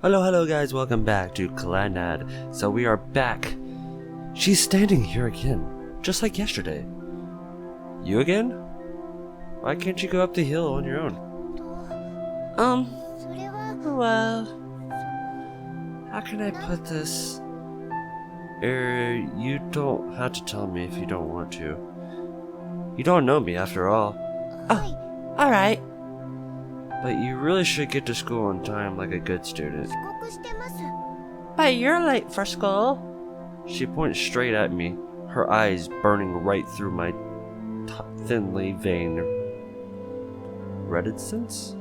Hello guys, welcome back to Clannad. So we are back. She's standing here again, just like yesterday. You again? Why can't you go up the hill on your own? Well, how can I put this? You don't have to tell me if you don't want to. You don't know me after all. Oh, alright. But you really should get to school on time like a good student. But you're late for school. She points straight at me, her eyes burning right through my thinly veined reticence.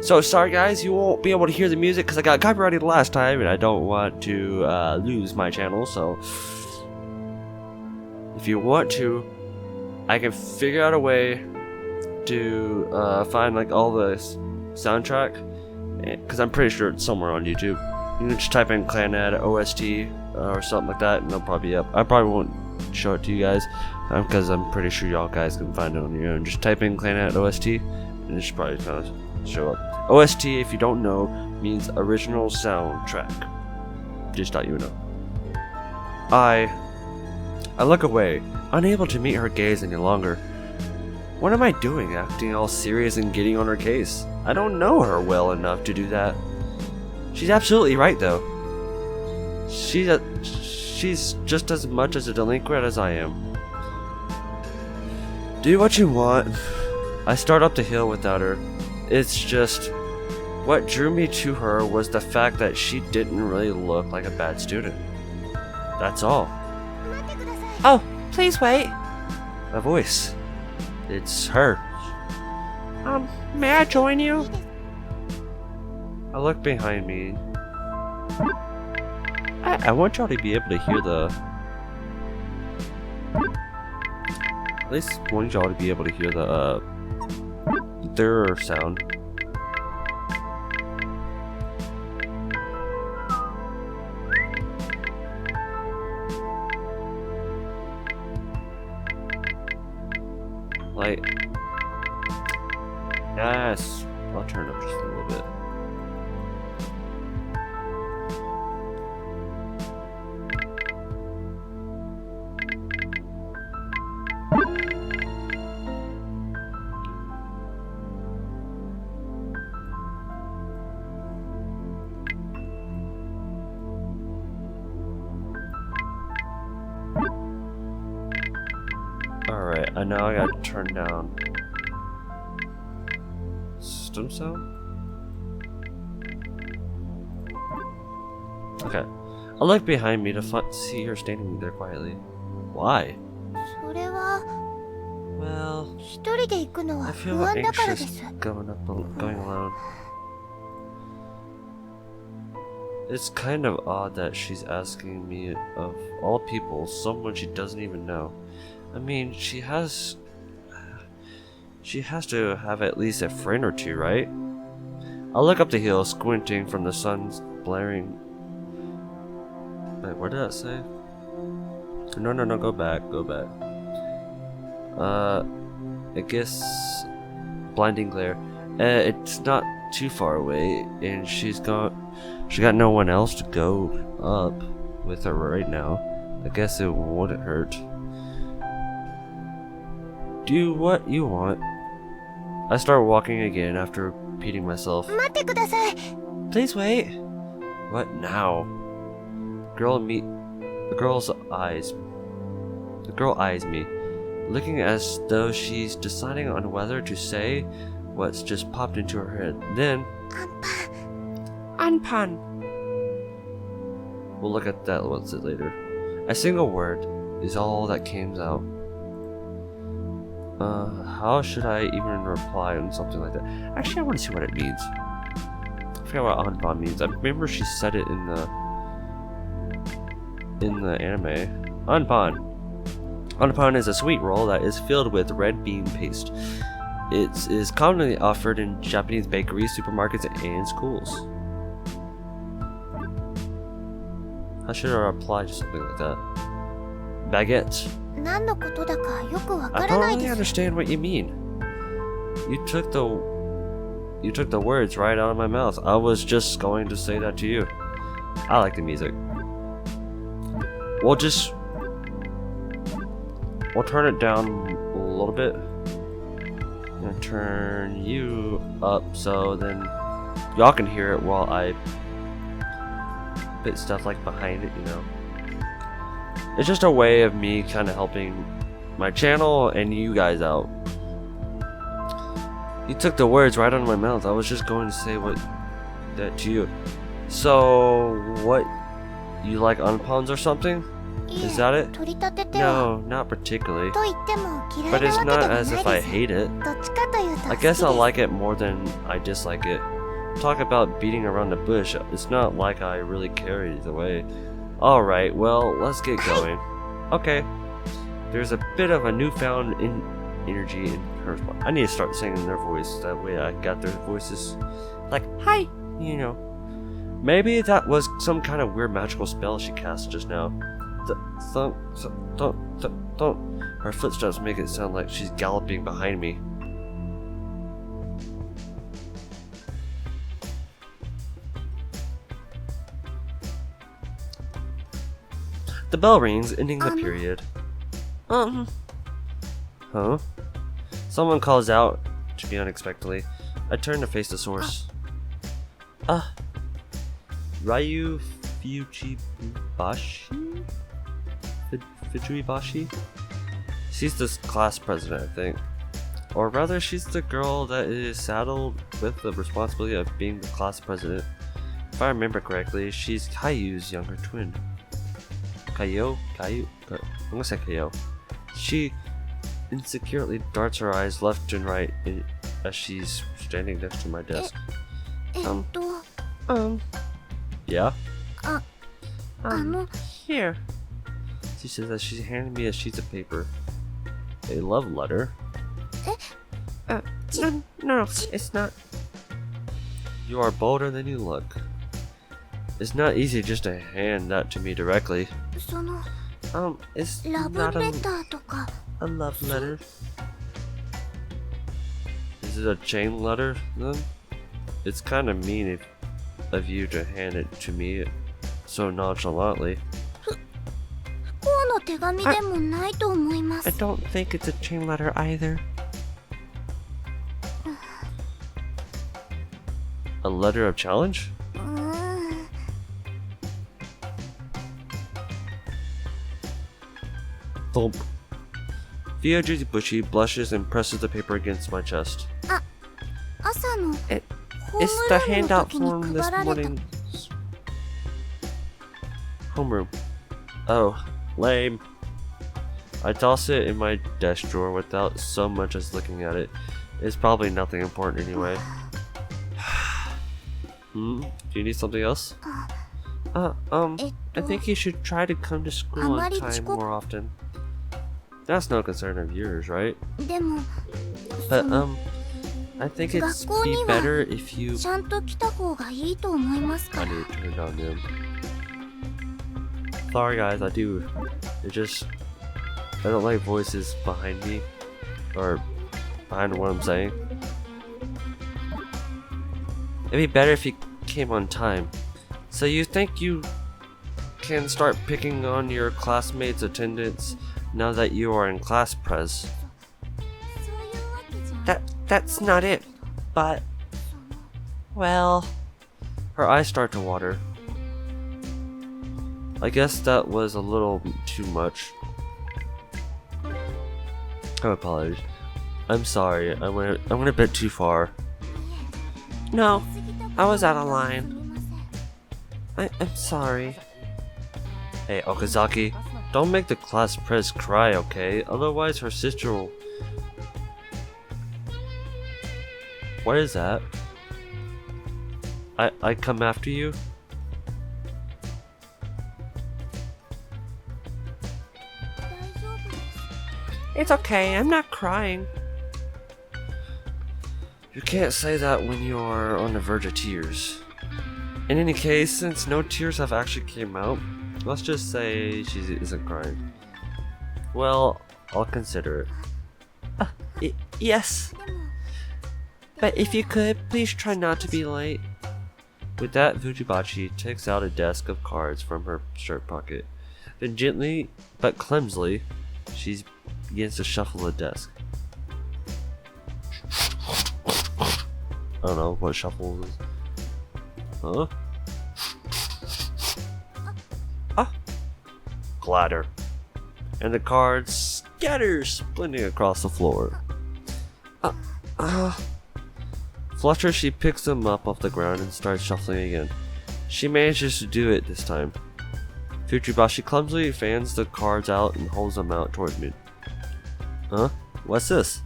So sorry guys, you won't be able to hear the music because I got copyrighted last time and I don't want to lose my channel. So if you want to, I can figure out a way to find like all the soundtrack, because I'm pretty sure it's somewhere on YouTube. You can just type in Clannad OST or something like that and it'll probably be up. I probably won't show it to you guys because I'm pretty sure y'all guys can find it on your own. Just type in Clannad OST and it should probably kind of show up. OST, if you don't know, means original soundtrack. Just thought you would know. I look away, unable to meet her gaze any longer. What am I doing, acting all serious and getting on her case? I don't know her well enough to do that. She's absolutely right, though. She's just as much as a delinquent as I am. Do what you want. I start up the hill without her. It's just, what drew me to her was the fact that she didn't really look like a bad student. That's all. Oh, please wait. A voice. It's her. May I join you? I look behind me. I want y'all to be able to hear the... At least want y'all to be able to hear the, their sound. Like, yes, I'll turn up just a little bit. Alright, I know I gotta turn down system sound? Okay. I look behind me to see her standing there quietly. Why? Well, I feel anxious going alone. It's kind of odd that she's asking me, of all people, someone she doesn't even know. I mean, she has to have at least a friend or two, right? I look up the hill, squinting from the sun's blaring... Wait, what did that say? No, go back. I guess... blinding glare. It's not too far away, and she got no one else to go up with her right now. I guess it wouldn't hurt. Do what you want. I start walking again after repeating myself. Please wait. What now? The girl eyes me, looking as though she's deciding on whether to say what's just popped into her head. Then, Anpan. We'll look at that later. A single word is all that came out. How should I even reply on something like that? Actually, I want to see what it means. I forgot what Anpan means. I remember she said it in the anime. Anpan. Anpan is a sweet roll that is filled with red bean paste. It is commonly offered in Japanese bakeries, supermarkets, and schools. How should I reply to something like that? Baguette. I don't really understand what you mean. You took the You took the words right out of my mouth. I was just going to say that to you. I like the music. We'll turn it down a little bit. I'm gonna turn you up so then y'all can hear it while I put stuff like behind it, you know. It's just a way of me kind of helping my channel and you guys out. You took the words right out of my mouth. I was just going to say that to you. So, what? You like unpawns or something? Is that it? No, not particularly. But it's not as if I hate it. I guess I like it more than I dislike it. Talk about beating around the bush. It's not like I really care either way. Alright, well, let's get going. Okay. There's a bit of a newfound energy in her response. I need to start singing their voice. That way I got their voices. Like, hi! You know. Maybe that was some kind of weird magical spell she cast just now. Don't. Her footsteps make it sound like she's galloping behind me. The bell rings, ending the period. Huh? Someone calls out to me unexpectedly. I turn to face the source. Ryu Fujibashi? Fujibashi? She's the class president, I think. Or rather, she's the girl that is saddled with the responsibility of being the class president. If I remember correctly, she's Caillou's younger twin. I'm gonna say Caillou. She insecurely darts her eyes left and right as she's standing next to my desk. Yeah? Here. She says that she's handing me a sheet of paper. A love letter? No, it's not. You are bolder than you look. It's not easy just to hand that to me directly. It's not a love letter. Is it a chain letter then? It's kind of mean of you to hand it to me so nonchalantly. I don't think it's a chain letter either. A letter of challenge? Thump. Fujibashi blushes and presses the paper against my chest. It's the handout from this morning's homeroom. Oh, lame. I toss it in my desk drawer without so much as looking at it. It's probably nothing important anyway. Do you need something else? I think you should try to come to school on time more often. That's no concern of yours, right? But, I think it's be better if you... I need to turn down them. Sorry guys, I do. It just... I don't like voices behind me. Or behind what I'm saying. It'd be better if you came on time. So you think you can start picking on your classmates' attendance now that you are in class pres? That's not it, but... Well... Her eyes start to water. I guess that was a little too much. I apologize. I'm sorry, I went a bit too far. No, I was out of line. I'm sorry. Hey, Okazaki, don't make the class pres cry, okay? Otherwise her sister will... What is that? I come after you? It's okay, I'm not crying. You can't say that when you are on the verge of tears. In any case, since no tears have actually came out, let's just say she isn't crying. Well, I'll consider it. Yes. But if you could, please try not to be late. With that, Fujibachi takes out a desk of cards from her shirt pocket. Then gently, but clumsily, she begins to shuffle the desk. I don't know what shuffle is. Huh? Ah! Clatter. And the cards scatter, splitting across the floor. Flutter, she picks them up off the ground and starts shuffling again. She manages to do it this time. Fujibashi clumsily fans the cards out and holds them out towards me. Huh? What's this?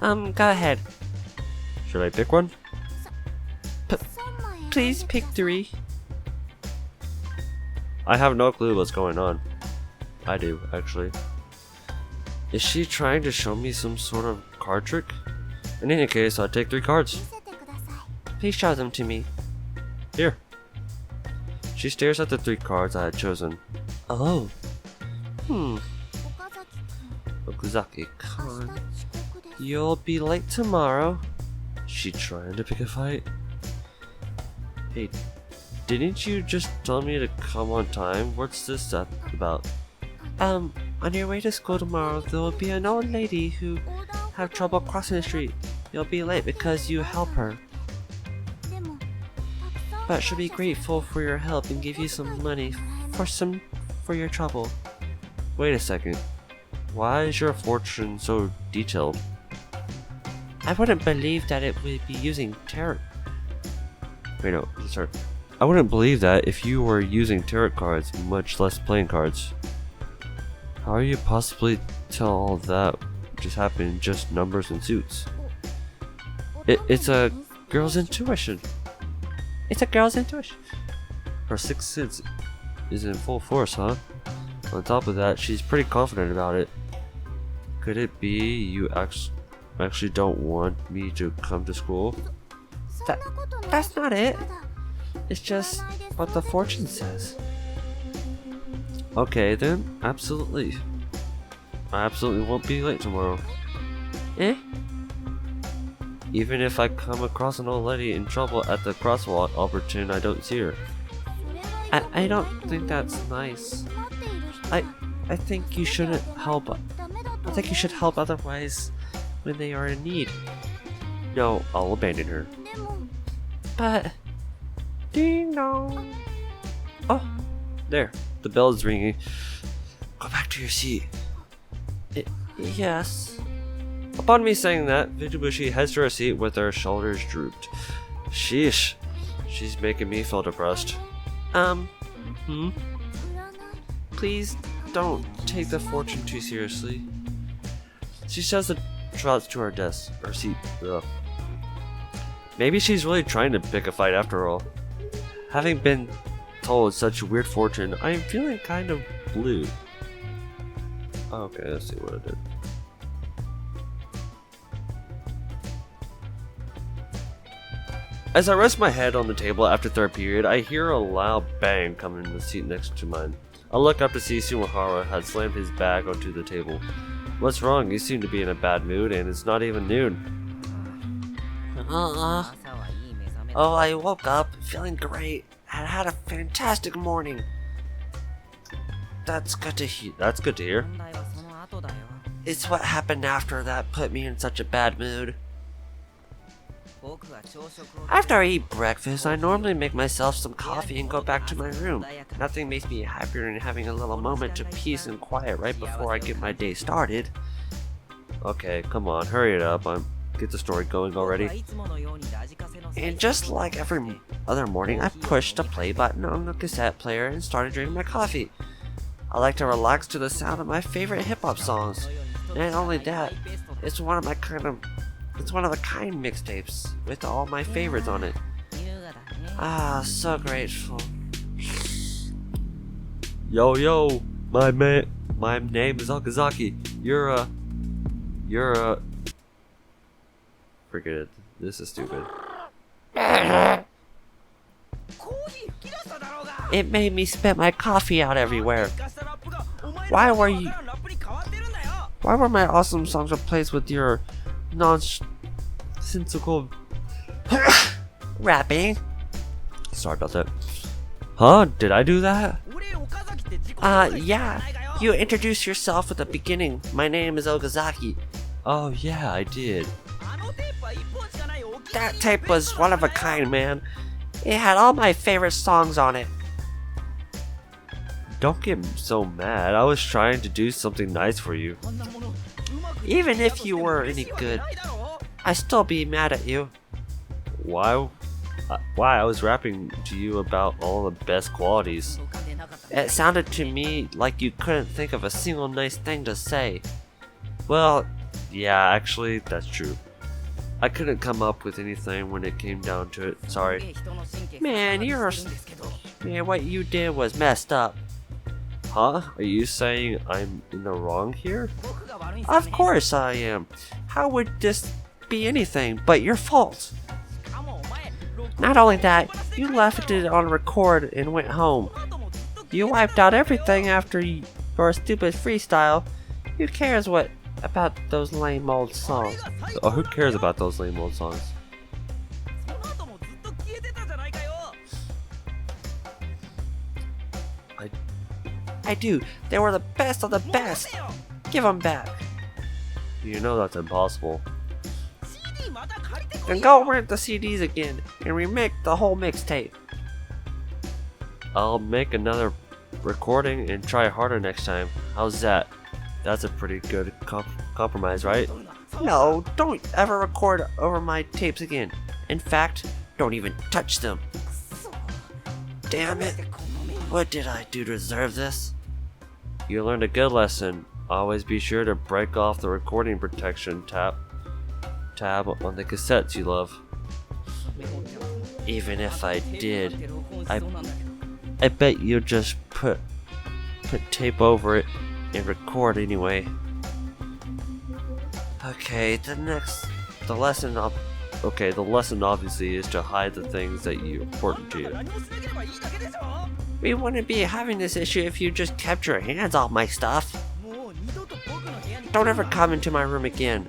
Go ahead. Should I pick one? Please pick 3. I have no clue what's going on. I do, actually. Is she trying to show me some sort of card trick? In any case, I'll take 3 cards. Please show them to me. Here. She stares at the 3 cards I had chosen. Oh. Okazaki-kun. You'll be late tomorrow. She trying to pick a fight? Hey, didn't you just tell me to come on time? What's this about? On your way to school tomorrow, there will be an old lady who have trouble crossing the street. You'll be late because you help her. But she'll be grateful for your help and give you some money for your trouble. Wait a second. Why is your fortune so detailed? I wouldn't believe that it would be using tarot. Wait, no, sorry. I wouldn't believe that if you were using tarot cards, much less playing cards. How are you possibly tell all that just happened in just numbers and suits? It's a girl's intuition. It's a girl's intuition. Her sixth sense is in full force, huh? On top of that, she's pretty confident about it. Could it be you actually don't want me to come to school? That's not it. It's just what the fortune says. Okay then, absolutely. I absolutely won't be late tomorrow. Eh? Even if I come across an old lady in trouble at the crosswalk, I'll pretend I don't see her. I don't think that's nice. I think you shouldn't help. I think you should help otherwise when they are in need. No, I'll abandon her. But... Ding dong! Oh, there. The bell is ringing. Go back to your seat. Yes. Upon me saying that, Fujibashi heads to her seat with her shoulders drooped. Sheesh. She's making me feel depressed. Please don't take the fortune too seriously. She says and trots to her desk, or seat. Ugh. Maybe she's really trying to pick a fight after all. Having been told such weird fortune, I am feeling kind of blue. Okay, let's see what I did. As I rest my head on the table after third period, I hear a loud bang coming in the seat next to mine. I look up to see Sumihara had slammed his bag onto the table. What's wrong? You seem to be in a bad mood and it's not even noon. Oh, I woke up feeling great. I had a fantastic morning. That's good to hear. It's what happened after that put me in such a bad mood. After I eat breakfast, I normally make myself some coffee and go back to my room. Nothing makes me happier than having a little moment of peace and quiet right before I get my day started. Okay, come on, hurry it up. Get the story going already. And just like every other morning, I pushed the play button on the cassette player and started drinking my coffee. I like to relax to the sound of my favorite hip-hop songs. And not only that, it's one of the kind mixtapes with all my favorites on it. Ah, so grateful. Yo, my name is Okazaki. Forget it. This is stupid. It made me spit my coffee out everywhere. Why were my awesome songs replaced with your sensical. Rapping. Sorry about that. Huh? Did I do that? Yeah. You introduce yourself at the beginning. My name is Okazaki. Oh yeah, I did. That tape was one of a kind, man. It had all my favorite songs on it. Don't get so mad. I was trying to do something nice for you. Even if you were any good, I'd still be mad at you. Why? Why? I was rapping to you about all the best qualities. It sounded to me like you couldn't think of a single nice thing to say. Well, yeah, actually, that's true. I couldn't come up with anything when it came down to it. Sorry. Man, what you did was messed up. Huh? Are you saying I'm in the wrong here? Of course I am. How would this be anything but your fault? Not only that, you left it on record and went home. You wiped out everything after your stupid freestyle. Who cares what about those lame old songs? Oh, who cares about those lame old songs? I do. They were the best of the best. Give them back. You know that's impossible. Then go rent the CDs again and remake the whole mixtape. I'll make another recording and try harder next time. How's that? That's a pretty good compromise, right? No, don't ever record over my tapes again. In fact, don't even touch them. Damn it. What did I do to deserve this? You learned a good lesson. Always be sure to break off the recording protection tab on the cassettes you love. Even if I did, I bet you'll just put tape over it and record anyway. Okay, the lesson obviously is to hide the things that are important to you. We wouldn't be having this issue if you just kept your hands off my stuff. Don't ever come into my room again.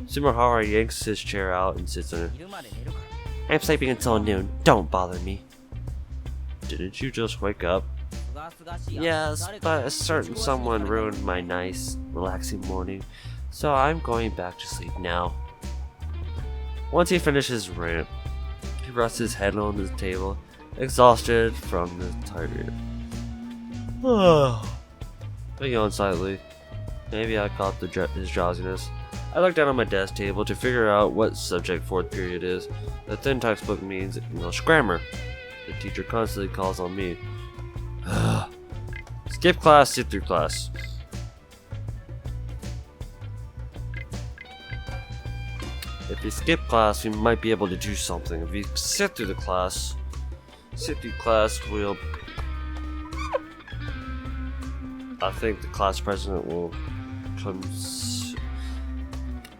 Sumihara yanks his chair out and sits in it. I'm sleeping until noon. Don't bother me. Didn't you just wake up? Yes, but a certain someone ruined my nice, relaxing morning, so I'm going back to sleep now. Once he finishes his rant, he rests his head on the table, exhausted from the tired. I yawn slightly. Maybe I caught his drowsiness. I look down on my desk table to figure out what subject fourth period is. The thin textbook means English grammar. The teacher constantly calls on me. Skip class, sit through class. If you skip class, we might be able to do something. If you sit through class, we'll... I think the class president will come...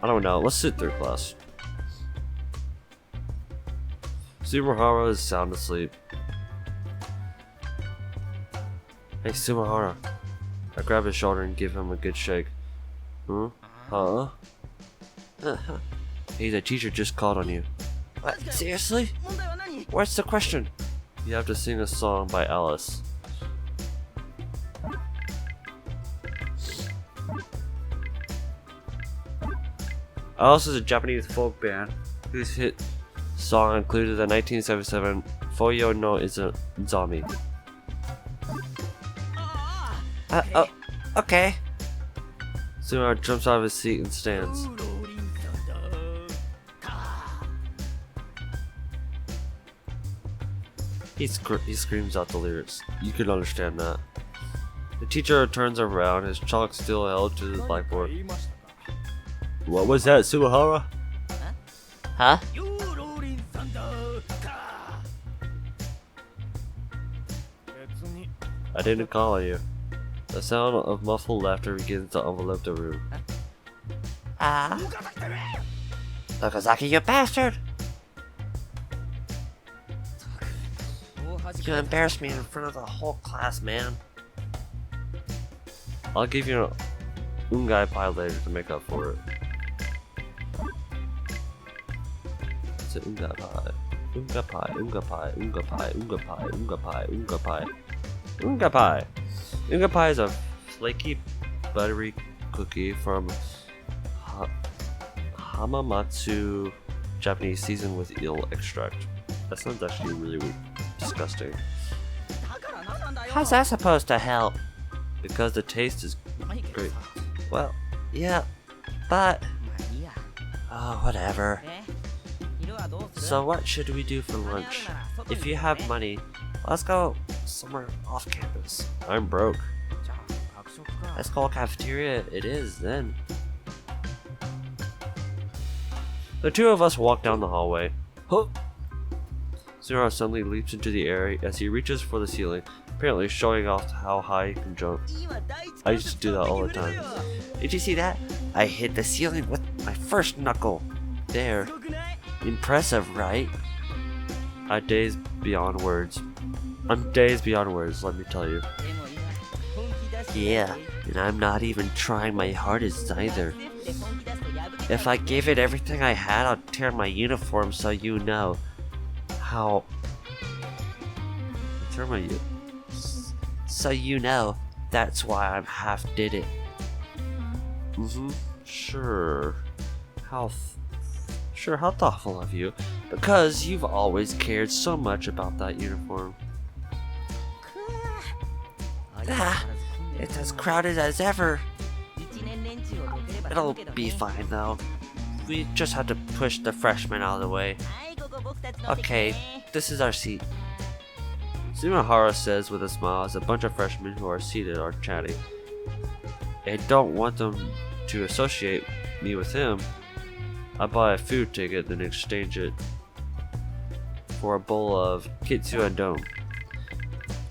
I don't know, let's sit through class. Sumihara is sound asleep. Hey Sumihara. I grab his shoulder and give him a good shake. Huh? Huh? Hey, the teacher just called on you. What? Seriously? What's the question? You have to sing a song by Alice. Alice is a Japanese folk band whose hit song included the 1977 Foyo no Izami. Okay. Sumihara jumps out of his seat and stands. He screams out the lyrics. You can understand that. The teacher turns around, his chalk still held to the blackboard. What was that, Sumihara? Huh? I didn't call on you. The sound of muffled laughter begins to envelope the room. Okazaki, you bastard! You embarrassed me in front of the whole class, man. I'll give you an ungai pie later to make up for it. What's it? Unga pie. Unga pie. Unga pie. Unga pie. Unga pie. Unga pie. Unga pie. Unga pie. Unga pie is a flaky, buttery cookie from Hamamatsu, Japanese, seasoned with eel extract. That sounds actually really disgusting. How's that supposed to help? Because the taste is great. Well, yeah, but... Oh, whatever. So what should we do for lunch? If you have money, let's go somewhere off campus. I'm broke. Let's call cafeteria it is then. The two of us walk down the hallway. Huh. Zero suddenly leaps into the air as he reaches for the ceiling, apparently showing off how high he can jump. I used to do that all the time. Did you see that? I hit the ceiling with my first knuckle. There. Impressive, right? I'm dazed beyond words. I'm dazed beyond words, let me tell you. Yeah, and I'm not even trying my hardest either. If I gave it everything I had, I'd tear my uniform so you know. How... Tear my So you know, that's why I half did it. Sure. How thoughtful of you. Because you've always cared so much about that uniform. It's as crowded as ever. It'll be fine though. We just have to push the freshmen out of the way. Okay, this is our seat. Tsunohara says with a smile as a bunch of freshmen who are seated are chatting. I don't want them to associate me with him. I buy a food ticket then exchange it for a bowl of Kitsudon.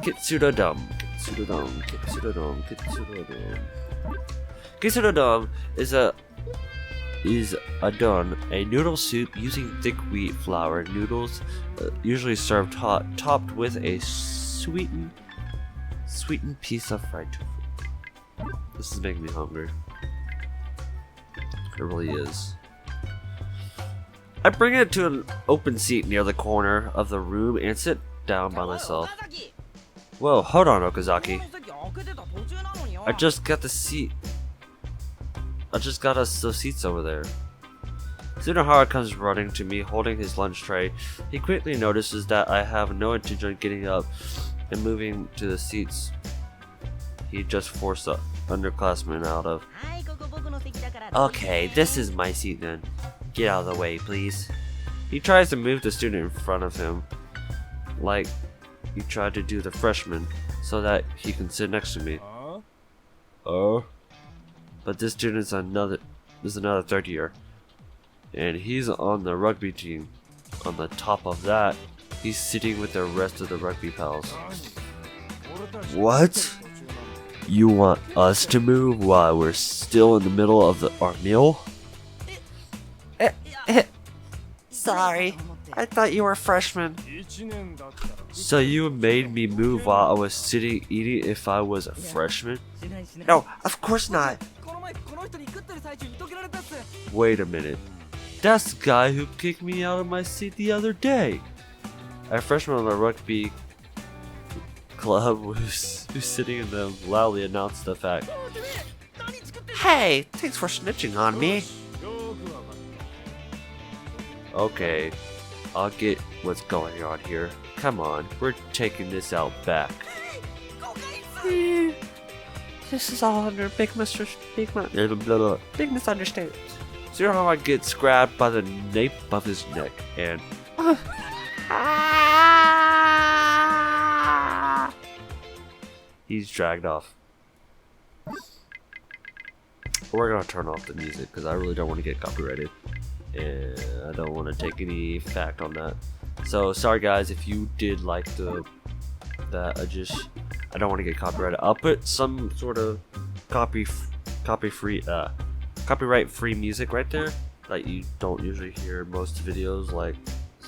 Kitsudon. Kitsudon. Kitsudon. Kitsudon. Kitsudon is a don, a noodle soup using thick wheat flour noodles, usually served hot, topped with a sweetened piece of fried tofu. This is making me hungry. It really is. I bring it to an open seat near the corner of the room and sit down by myself. Whoa, hold on, Okazaki. I just got us those seats over there. Tsunohara comes running to me holding his lunch tray. He quickly notices that I have no intention of getting up and moving to the seats he just forced the underclassmen out of. Okay, this is my seat then. Get out of the way, please. He tries to move the student in front of him, like he tried to do the freshman, so that he can sit next to me. But this student is another third year, and he's on the rugby team. On the top of that, he's sitting with the rest of the rugby pals. What? You want us to move while we're still in the middle of our meal? Sorry, I thought you were freshmen. So you made me move while I was sitting eating if I was a freshman? No, of course not. Wait a minute. That's the guy who kicked me out of my seat the other day. A freshman on the rugby club who's sitting in them loudly announced the fact. Hey, thanks for snitching on me. Okay, I'll get what's going on here. Come on, we're taking this out back. This is all under big misunderstanding. See how I get grabbed by the nape of his neck and he's dragged off. We're gonna turn off the music because I really don't want to get copyrighted, and I don't want to take any fact on that. So sorry guys if you did like that. I don't want to get copyrighted. I'll put some sort of copyright free music right there that you don't usually hear in most videos, like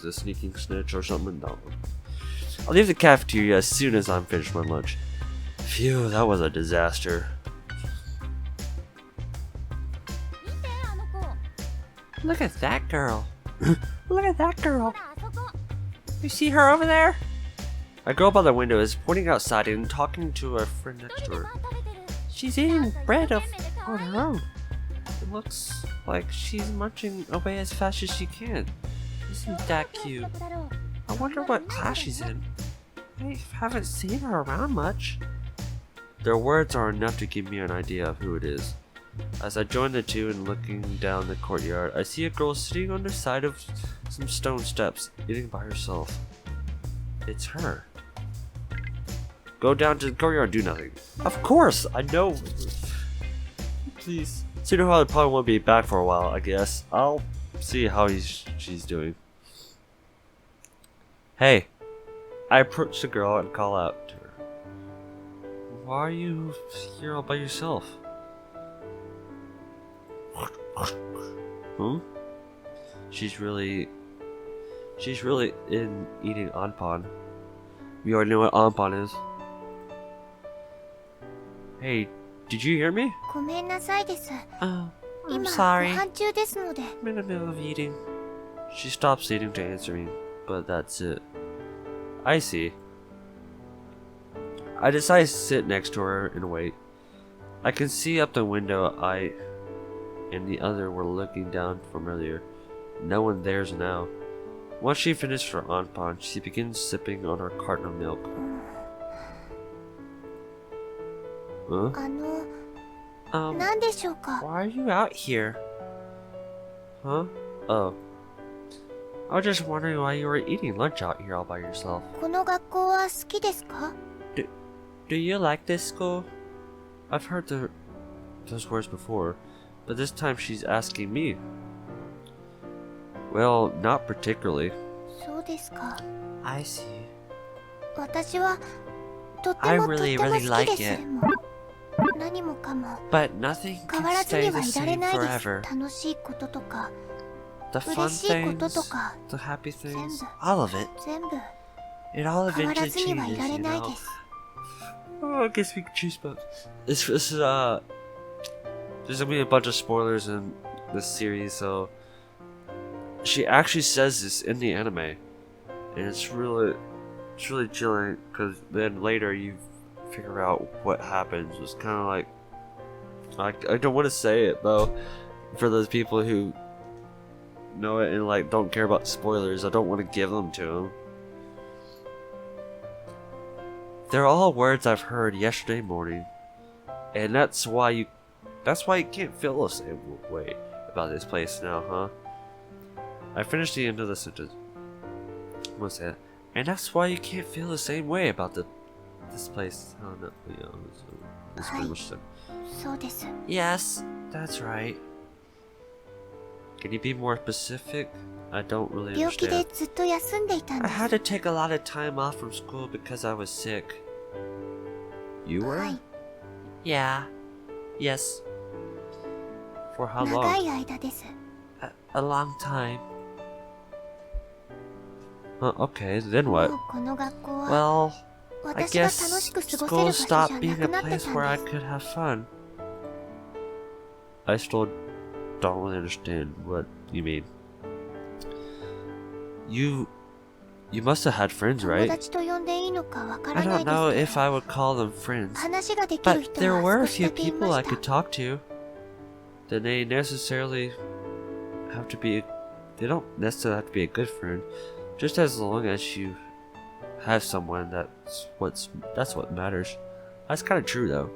the sneaking snitch or something. No. I'll leave the cafeteria as soon as I'm finished my lunch. Phew, that was a disaster. Look at that girl. Look at that girl. You see her over there? A girl by the window is pointing outside and talking to a friend next to her. She's eating bread on her own. It looks like she's munching away as fast as she can. Isn't that cute? I wonder what class she's in. I haven't seen her around much. Their words are enough to give me an idea of who it is. As I join the two and looking down the courtyard, I see a girl sitting on the side of some stone steps, eating by herself. It's her. Go down to the courtyard and do nothing. Of course, I know. Please. So you know how I probably won't be back for a while, I guess. I'll see how she's doing. Hey. I approach the girl and call out to her. Why are you here all by yourself? Hmm? She's really in eating anpan. You already know what anpan is. Hey, did you hear me? Oh, I'm sorry. I'm in the middle of eating. She stops eating to answer me, but that's it. I see. I decide to sit next to her and wait. I can see up the window I and the other were looking down from earlier. No one there's now. Once she finished her anpan, she begins sipping on her carton of milk. Huh? Why are you out here? Huh? Oh. I was just wondering why you were eating lunch out here all by yourself. Do you like this school? I've heard those words before, but this time she's asking me. Well, not particularly. I see. I really like it. But nothing can stay the same forever. The fun things, the happy things, all of it. It all eventually changes, you know. Oh, I guess we can choose both. This is there's gonna be a bunch of spoilers in this series, so she actually says this in the anime, and it's really chilling because then later you figure out what happens. It's kind of like I don't want to say it though, for those people who know it and like don't care about spoilers. I don't want to give them to them. They're all words I've heard yesterday morning, and that's why you can't feel the same way about this place now, huh? I finished the end of the sentence. What's that? And that's why you can't feel the same way about this place. Oh no, it's pretty much the same. Yes, that's right. Can you be more specific? I don't really understand. I had to take a lot of time off from school because I was sick. You were? Yeah. Yes. For how long? A long time. Okay, then what? Well, I guess school stopped being a place where I could have fun. I still don't really understand what you mean. You must have had friends, right? I don't know if I would call them friends, but there were a few people I could talk to. They don't necessarily have to be a good friend, just as long as you have someone that's what matters. That's kind of true though.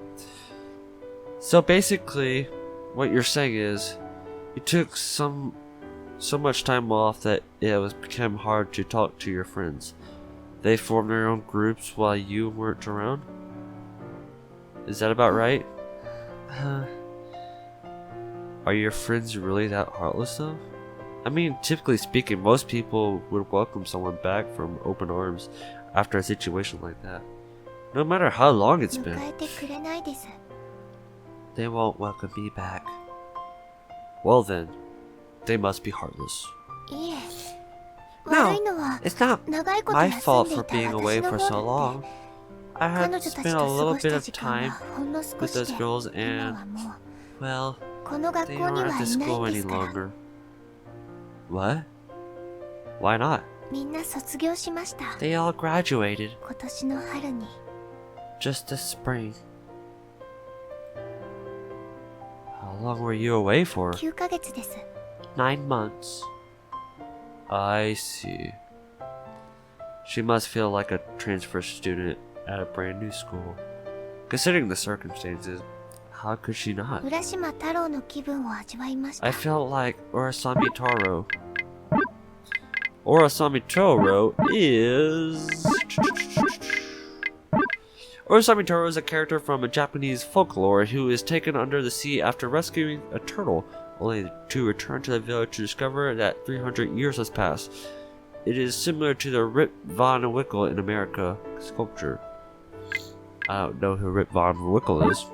So basically, what you're saying is, you took so much time off that it became hard to talk to your friends. They formed their own groups while you weren't around? Is that about right? Are your friends really that heartless though? I mean, typically speaking, most people would welcome someone back from open arms after a situation like that. No matter how long it's been. They won't welcome me back. Well then, they must be heartless. No, it's not my fault for being away for so long. I had spent a little bit of time with those girls and, well, they aren't at the school any longer. What? Why not? みんな卒業しました。 They all graduated 今年の春に。 just this spring. How long were you away for? 9ヶ月です。 9 months. I see. She must feel like a transfer student at a brand new school. Considering the circumstances, how could she not? 浦島太郎の気分を味わいました。 I felt like Urasami Taro. Urasami Taro is... Urasami Taro is a character from a Japanese folklore who is taken under the sea after rescuing a turtle, only to return to the village to discover that 300 years has passed. It is similar to the Rip Van Winkle in America sculpture. I don't know who Rip Van Winkle is.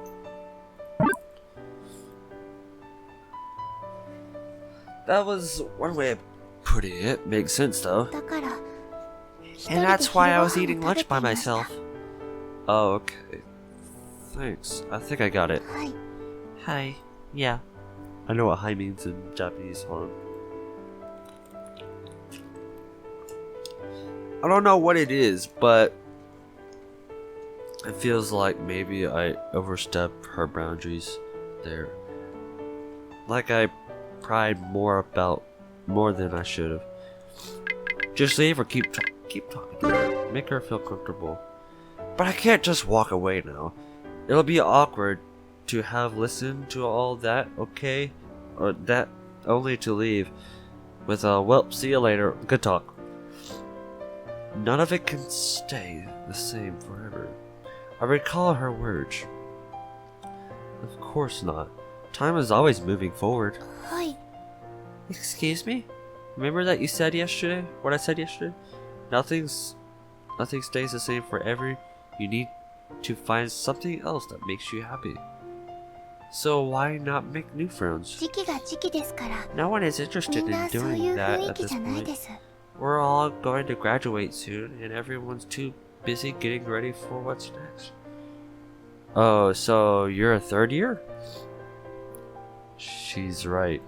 That was one way of putting it. Makes sense though. だから、 And that's why I was eating lunch by myself. Oh, okay. Thanks. I think I got it. はい。 Hi. Yeah. I know what hi means in Japanese. Hold on. I don't know what it is, but it feels like maybe I overstepped her boundaries there. Like I pried more than I should have. Just leave or keep talking to her. Make her feel comfortable. But I can't just walk away now. It'll be awkward to have listened to all that, okay? Or that only to leave with a well, see you later, good talk. None of it can stay the same forever. I recall her words. Of course not. Time is always moving forward. はい。 Excuse me? Remember that you said yesterday? What I said yesterday? Nothing stays the same forever. You need to find something else that makes you happy. So why not make new friends? 時期が時期ですから、 No one is み interested ん in なそうい doing う that 雰囲 at 気 this じゃない point. です。 We're all going to graduate soon, and everyone's too busy getting ready for what's next. Oh, so you're a third year? She's right.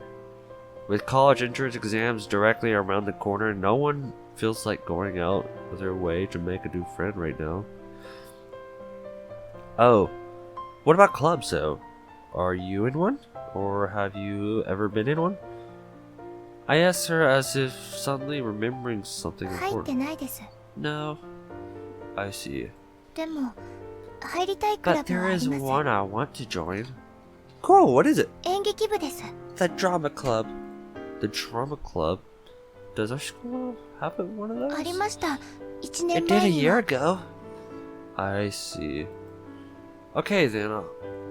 With college entrance exams directly around the corner, no one feels like going out of their way to make a new friend right now. Oh, what about clubs though? Are you in one? Or have you ever been in one? I asked her as if suddenly remembering something 入って important. ないです。 No. I see. でも、入りたいクラ But ブは there あ is ります。 one I want to join. Cool, what is it? 演劇部です。 The drama club. The drama club? Does our school have one of あり those? ました。1年 It did 前 a に year は。 ago. I see. Okay then,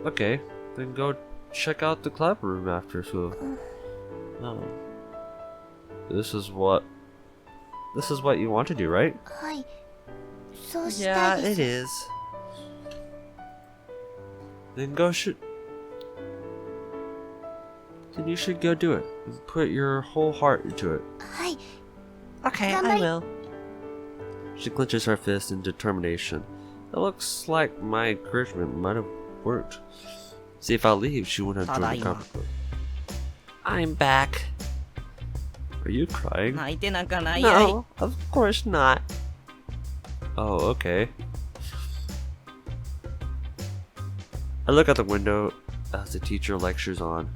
okay. Then go check out the club room after school. Oh. This is what you want to do, right? はい。そうしたい Yeah, で it す。 is. Then Then you should go do it. And put your whole heart into it. はい。 Okay, I Somebody- will. She clenches her fist in determination. It looks like my encouragement might have worked. See, if I leave, she wouldn't have joined the Tadaima. comic book. I'm back. Are you crying? 泣いてなんかないやい。 No, of course not. Oh, okay. I look out the window as the teacher lectures on.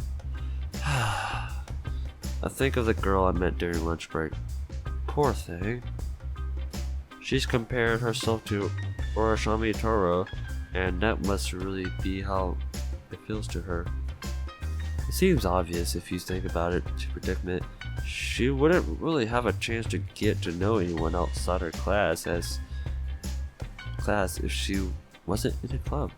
I think of the girl I met during lunch break. Poor thing. She's compared herself to Urashami Taro, and that must really be how it feels to her. It seems obvious if you think about it to predicament. She wouldn't really have a chance to get to know anyone outside her class if she wasn't in a club.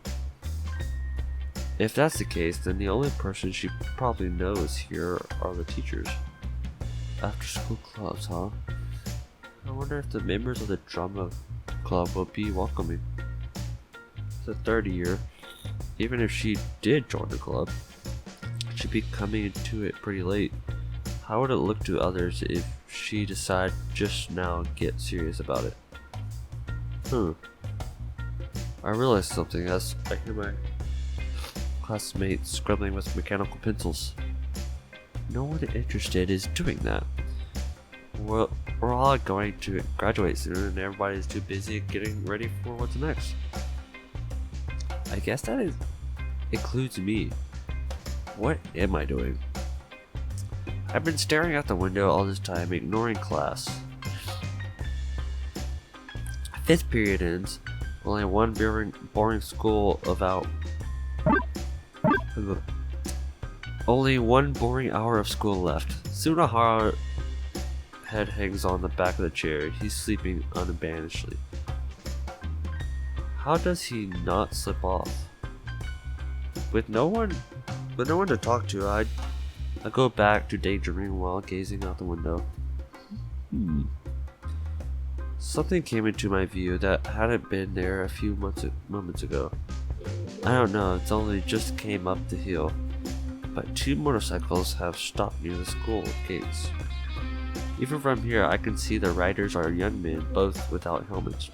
If that's the case, then the only person she probably knows here are the teachers. After school clubs, huh? I wonder if the members of the drama club will be welcoming. It's the third year. Even if she did join the club, she'd be coming into it pretty late. How would it look to others if she decided just now to get serious about it? I realized something as I hear my classmates scribbling with mechanical pencils. No one interested is doing that. Well, we're all going to graduate soon and everybody's too busy getting ready for what's next. I guess that includes me. What am I doing? I've been staring out the window all this time, ignoring class. 5th period ends. Only one boring school about. Only one boring hour of school left. Sunahara head hangs on the back of the chair. He's sleeping unabashedly. How does he not slip off? With no one to talk to, I go back to daydreaming while gazing out the window. Something came into my view that hadn't been there a few moments ago. I don't know, it's only just came up the hill, but 2 motorcycles have stopped near the school gates. Even from here, I can see the riders are young men, both without helmets.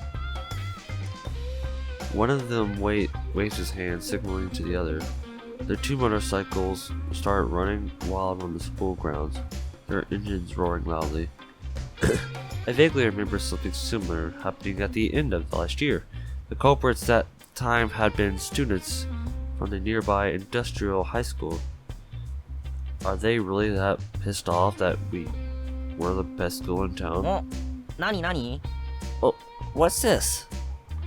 One of them waves his hand, signaling to the other. The 2 motorcycles start running wild on the school grounds, their engines roaring loudly. I vaguely remember something similar happening at the end of last year. The culprits that time had been students from the nearby industrial high school. Are they really that pissed off that we were the best school in town? Oh, what's this?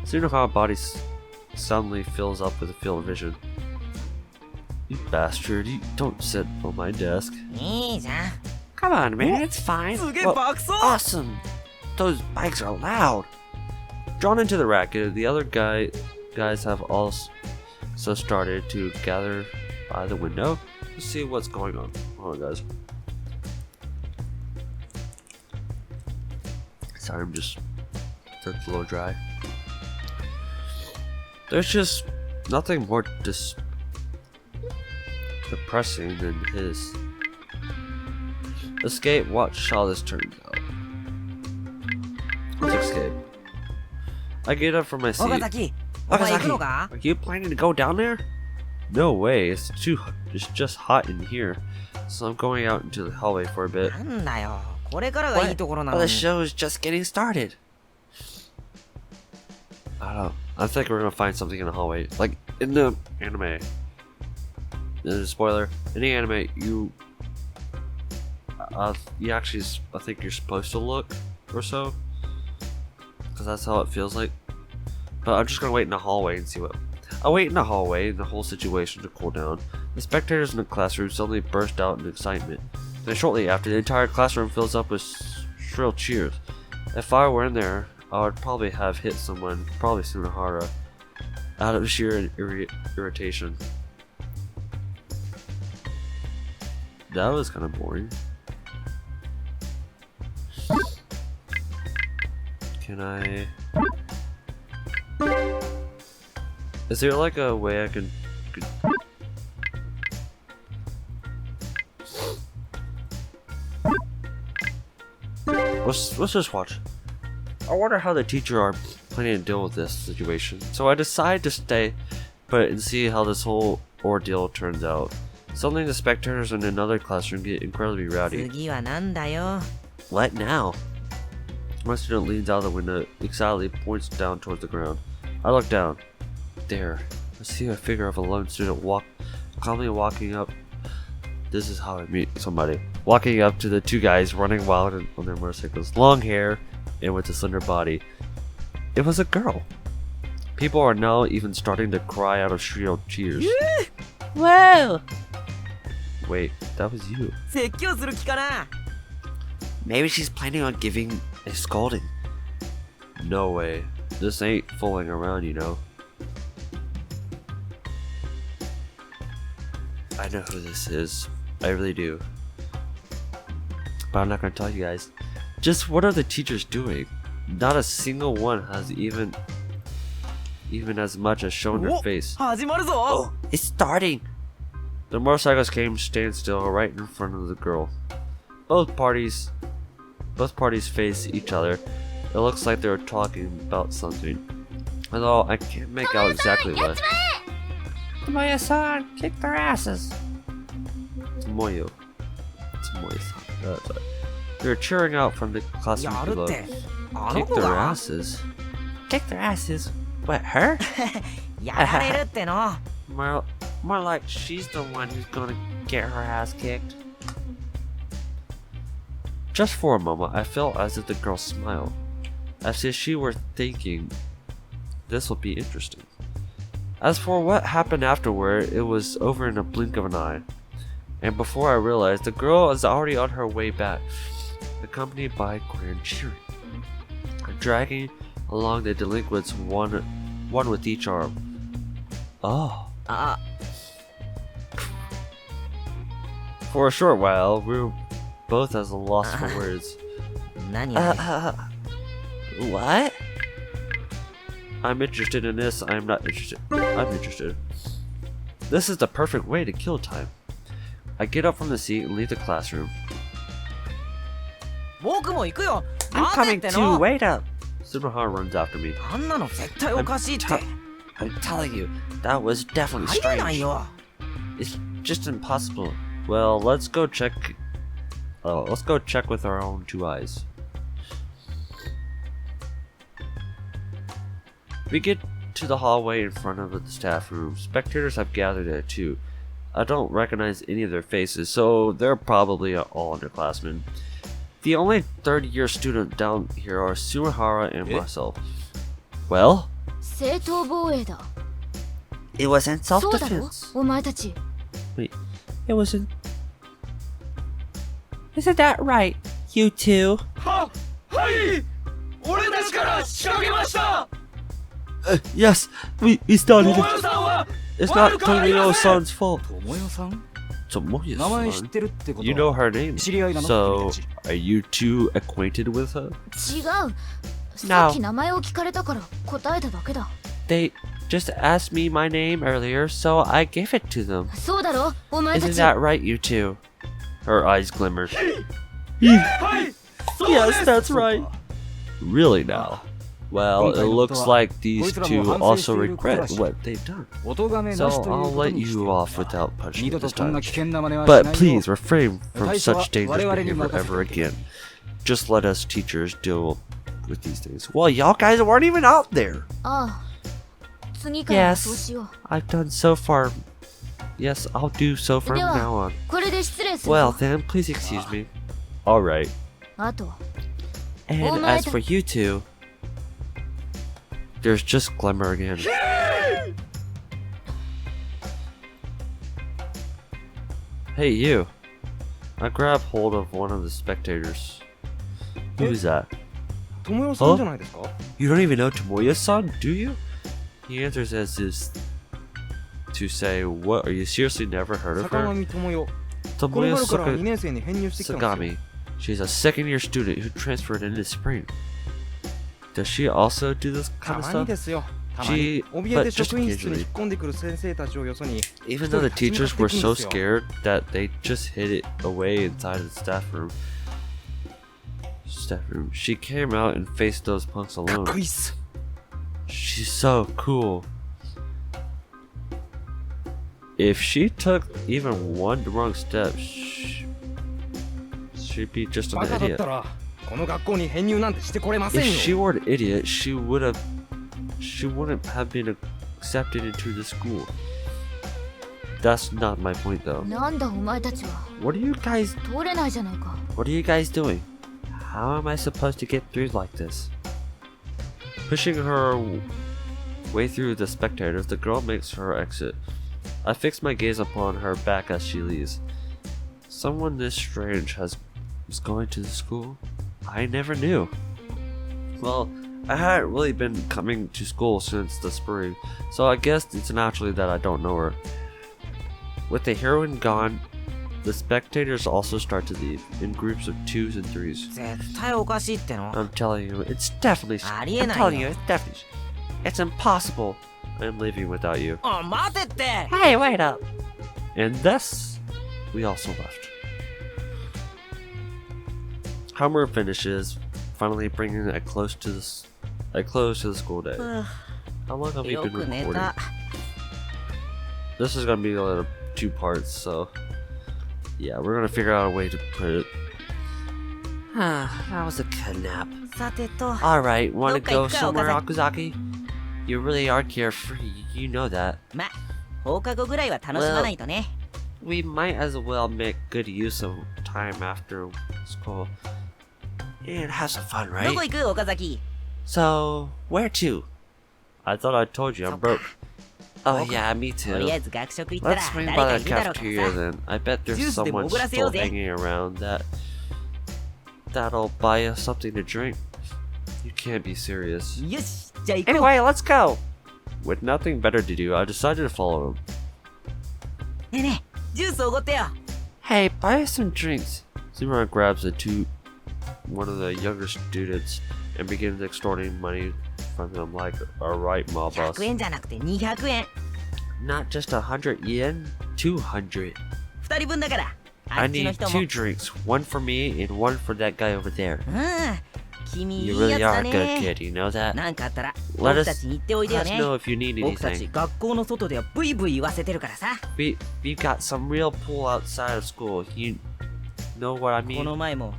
Sunahara's body suddenly fills up with a field of vision. You bastard, you don't sit on my desk. Come on, man, it's fine. Whoa, awesome. Those bikes are loud. Drawn into the racket, the other guys have also started to gather by the window to see what's going on. Hold on, guys. Sorry, it's a little dry. There's just nothing more depressing than his. Escape, watch how this turns out. Let's escape. I get up from my seat. Okazaki, are you planning to go down there? No way, it's just hot in here. So I'm going out into the hallway for a bit. Well, the show is just getting started. I don't know. I think we're gonna find something in the hallway. Like in the anime. Spoiler. In the anime, you actually, I think you're supposed to look or so. Because that's how it feels like. But I'm just gonna wait in the hallway and see what. I'll wait in the hallway and the whole situation to cool down. The spectators in the classroom suddenly burst out in excitement. Then shortly after, the entire classroom fills up with shrill cheers. If I were in there, I would probably have hit someone, probably Sunahara, out of sheer irritation. That was kind of boring. Can I... Is there like a way I can... Let's just watch. I wonder how the teacher are planning to deal with this situation. So I decide to stay put and see how this whole ordeal turns out. Suddenly the spectators in another classroom get incredibly rowdy. What now? One student leans out of the window, excitedly points down towards the ground. I look down. There. I see a figure of a lone student calmly walking up. This is how I meet somebody. Walking up to the 2 guys running wild on their motorcycles. Long hair and with a slender body. It was a girl. People are now even starting to cry out of shrill cheers. Whoa! Wait, that was you. Maybe she's planning on giving a scolding. No way. This ain't fooling around, you know. I know who this is. I really do. But I'm not gonna tell you guys. Just what are the teachers doing? Not a single one has even as much as shown their face. Oh, it's starting. The motorcycles came to stand still right in front of the girl. Both parties face each other. It looks like they were talking about something. Although I can't make out exactly what. Tomoya-san, kick their asses. Tomoyo-san. Sorry. They're cheering out from the classroom やる below. ってあの Kick 子 their が asses. Kick their asses. What, her? やられるっての More like she's the one who's gonna get her ass kicked. Just for a moment, I felt as if the girl smiled, as if she were thinking, this will be interesting. As for what happened afterward, it was over in a blink of an eye. And before I realized, the girl is already on her way back, accompanied by grand cheering, dragging along the delinquents one with each arm. Oh. あ For a short while, we were both as a loss for words. 何 What? I'm interested in this, I'm not interested. I'm interested. This is the perfect way to kill time. I get up from the seat and leave the classroom. 僕も行くよ I'm 待て coming って too. の Wait up. Subaha runs after me. あんなの絶対おかしいって I'm telling you, that was definitely ありえない strange. よ It's just impossible. Well, let's go check. Let's go check with our own two eyes. We get to the hallway in front of the staff room. Spectators have gathered there too. I don't recognize any of their faces, so they're probably all underclassmen. The only third-year student down here are Suihara and myself. Well, 正当防衛だ It was in そうだろ self-defense. お前たち It was in. Isn't that right, you two? はい俺たちから仕掛けました yes, we started 友よさんは It's not Tomio-san's fault. 友よさん Tomoyo-san? 名前知ってるってこと You know her name. 知り合いなの So, 君たち are you two acquainted with her? 違うさっき名前を聞かれたから答えただけだ They just asked me my name earlier, so I gave it to them. そうだろお前た Isn't ち that right, you two? Her eyes glimmer. はいそうです Yes, that's right. Really now? Well, it looks like these two also regret what they've done. お咎め So なしという I'll こと let にして you off without 二 punishment 度と this こんな time. 危険な真似はし But ないよ please refrain from 対処は such dangerous 我々に behavior 任せて ever くれ again. Just let us teachers deal with these things. Well, y'all guys weren't even out there. ああ次からはそうしよう I've done so far. Yes, I'll do so from Yeah. now on. これで失礼する Well ぞ then, please excuse me. Alright. あと And Oh, as my- for you two, There's just glimmer again. Hey, you. I grab hold of one of the spectators. Who is that? 友よさんじゃないですか You don't even know Tomoya-san, do you? He answers as if to say, what, are you seriously never heard of 坂 her? 上智代この Tomoya 春から2 Suka- 年生に編入してきたんですよ Sagami. She's a second year student who transferred in this spring. Does she also do this た kind of まに stuff? ですよたまに She, 怯え but て just 職員室に occasionally. 引っ込んでくる先生たちをよそに Even though the teachers were so 一人立ち向かっていくんですよ scared that they just hid it away inside of the staff room. She came out and faced those punks かっ alone. こいいっす She's so cool. If she took even one wrong step, she'd be just バ an カだっ idiot. たらこの学校に編入なんてしてこれませ If ん she よ were an idiot, she wouldn't have been accepted into the school. That's not my point though. なんだお前たちは what are you guys? 通れないじゃないか What are you guys doing? How am I supposed to get through like this? Pushing her way through the spectators, the girl makes her exit. I fix my gaze upon her back as she leaves. Someone this strange is going to the school? I never knew. Well, I hadn't really been coming to school since the spring, so I guess it's naturally that I don't know her. With the heroine gone, the spectators also start to leave, in groups of 2s and 3s. 絶対おかしいっての I'm telling you, it's definitely.ありえ I'm ない telling you, よ it's definitely. It's impossible. I'm leaving without you. あ待てって Hey, wait up. And thus, we also left. Homework finishes, finally bringing a close to the school day. How long have we よ been く寝 recording? た This is gonna be like 2 parts, so yeah, we're gonna figure out a way to put it. That was a good nap. さてと Alright, wanna go どっか行くか、 somewhere, 岡崎。 Okazaki? You really are carefree, you know that. ま放課後ぐらいは楽しまないとね We might as well make good use of time after school. And have some fun, ど right? こ行く岡崎 So, where to? I thought I told you I'm broke. Oh yeah, me とりあ too. えず学食行ったら Let's swing 誰 by かい the るだろうから cafeteria さ then. I bet there's Juice de someone mogura still seo ze. hanging around that'll buy us something to drink. You can't be serious. よしじゃあ行こう Anyway, let's go. With nothing better to do, I decided to follow him. ねえねえジュースおごってよ Hey, buy us some drinks. Simran grabs one of the younger students and begins extorting money from him like a right mob boss. 100円じゃなくて200円 Not just 100 yen, 200. 2人分だからあ I っちの need 人も two drinks, one for me and one for that guy over there. うん君い You いや really つだ are a good ね kid, you know that? なんかあったら Let 僕 us たちに言っておいで let よ us ね know if you need 僕たち anything. 学校の外ではブイブイ言わせてるからさ We've got some real pool outside of school. You know what I この mean? 前も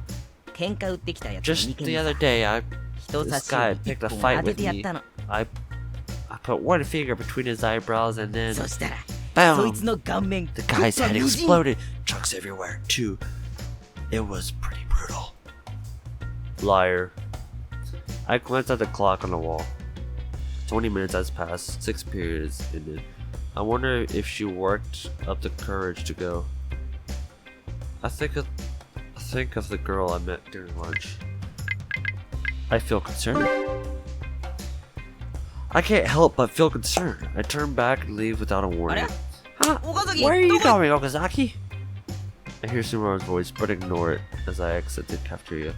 喧嘩売ってきたやつの Just 眉 the 間 other に day, I 人差 this し guy 指 picked a 一本 fight 当て with てやっ me. たの I put one finger between his eyebrows and then そしたらそい boom. つの顔面 The guy's 食った head 無人 exploded. Chunks everywhere too. It was pretty brutal. Liar. I glanced at the clock on the wall. 20 minutes has passed, 6 periods ended. I wonder if she worked up the courage to go. I think of the girl I met during lunch. I feel concerned. I can't help but feel concerned. I turn back and leave without a あ warning. れ Huh? 岡崎 Where are ど you こ going, Okazaki? I hear Sumaru's voice, but ignore it as I exit the cafeteria.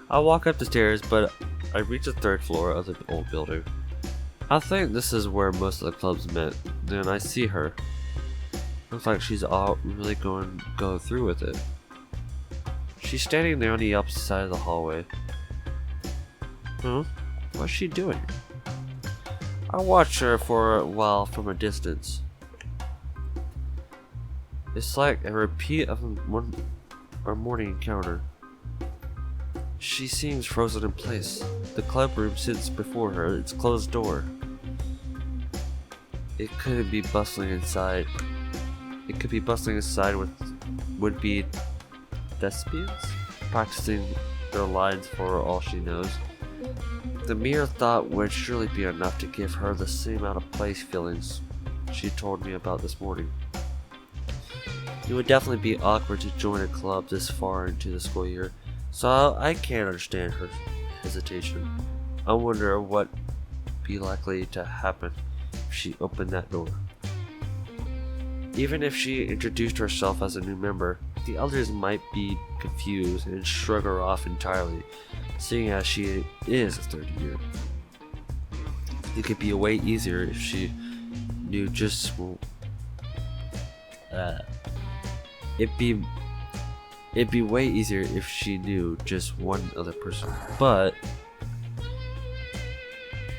I walk up the stairs, but I reach the 3rd floor of the old building. I think this is where most of the clubs met. Then I see her. Looks like she's all really going to go through with it. She's standing there on the opposite side of the hallway. Huh? What's she doing? I watch her for a while from a distance. It's like a repeat of our morning encounter. She seems frozen in place. The club room sits before her, its closed door. It could be bustling inside. It could be bustling inside with would-be thespians, practicing their lines for all she knows. The mere thought would surely be enough to give her the same out of place feelings she told me about this morning. It would definitely be awkward to join a club this far into the school year, so I can't understand her hesitation. I wonder what be likely to happen if she opened that door. Even if she introduced herself as a new member, the others might be confused and shrug her off entirely, seeing as she is a 3rd year. It could be way easier if she knew just It'd be way easier if she knew just one other person, but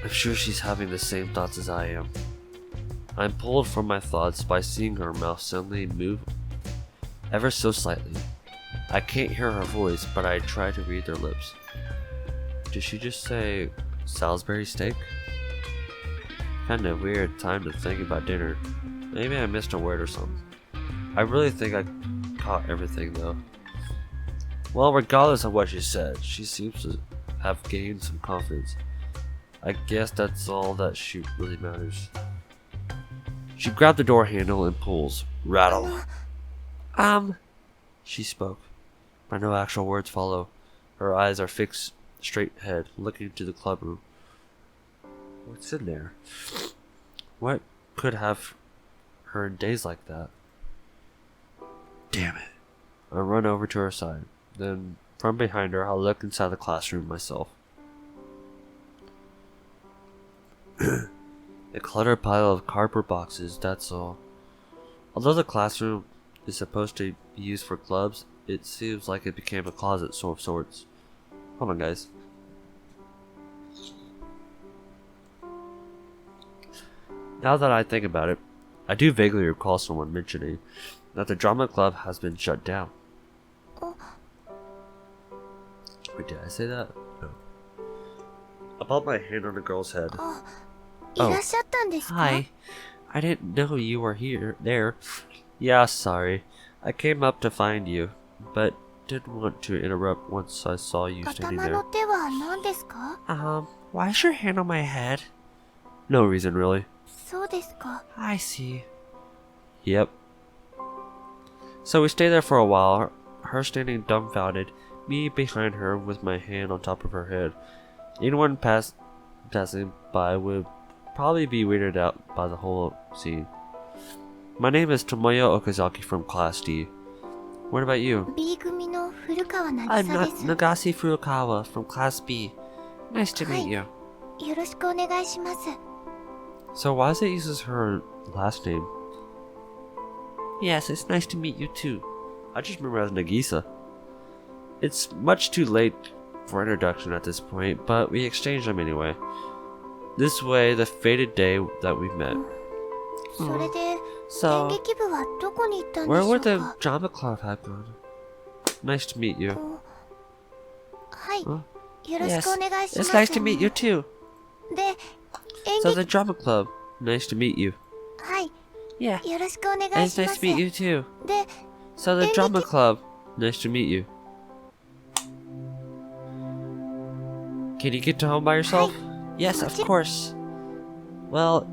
I'm sure she's having the same thoughts as I am. I'm pulled from my thoughts by seeing her mouth suddenly move ever so slightly. I can't hear her voice, but I try to read their lips. Did she just say Salisbury steak? Kinda weird time to think about dinner. Maybe I missed a word or something. I really think I caught everything though. Well, regardless of what she said, she seems to have gained some confidence. I guess that's all that really matters. She grabbed the door handle and pulls. Rattle. She spoke, but no actual words follow. Her eyes are fixed straight ahead, looking into the club room. What's in there? What could have her in days like that? Damn it. I run over to her side. Then, from behind her, I'll look inside the classroom myself. A cluttered pile of cardboard boxes, that's all. Although the classroom is supposed to be used for clubs, it seems like it became a closet of sorts. Hold on, guys. Now that I think about it, I do vaguely recall someone mentioning that the drama club has been shut down. Wait, did I say that? No. I popped my hand on the girl's head. いらっしゃったんですか？ Hi. I didn't know you were there. Yeah, sorry. I came up to find you, but didn't want to interrupt once I saw you standing 頭 there. の手は何ですか？ Why is your hand on my head? No reason, really. そうですか。 I see. Yep. So we stayed there for a while, her standing dumbfounded, me behind her with my hand on top of her head. Anyone passing by would probably be weirded out by the whole scene. My name is Tomoyo Okazaki from Class D. What about you? B 組の古川 I'm 渚です。 Nagasi Furukawa from Class B. Nice to meet you. よろしくお願いします。 So why does it use her last name? Yes, it's nice to meet you too. I just remember as Nagisa. It's much too late for introduction at this point, but we exchanged them anyway. This way, the fated day that we met. それで、演 So, 劇部はどこに行ったんで Where しょ would う the か？ drama club have gone? Nice to meet you. はい。 Huh? よろし yes, くお願いしま it's す。 nice to meet you too. で、演 So 劇 the drama club. Nice to meet you. はい。 Yeah, よろしくお願 and い it's しま nice す。 to meet you too. で、 So the Enrique- drama club. Nice to meet you. Can you get to home by yourself? Yes, of course. Well,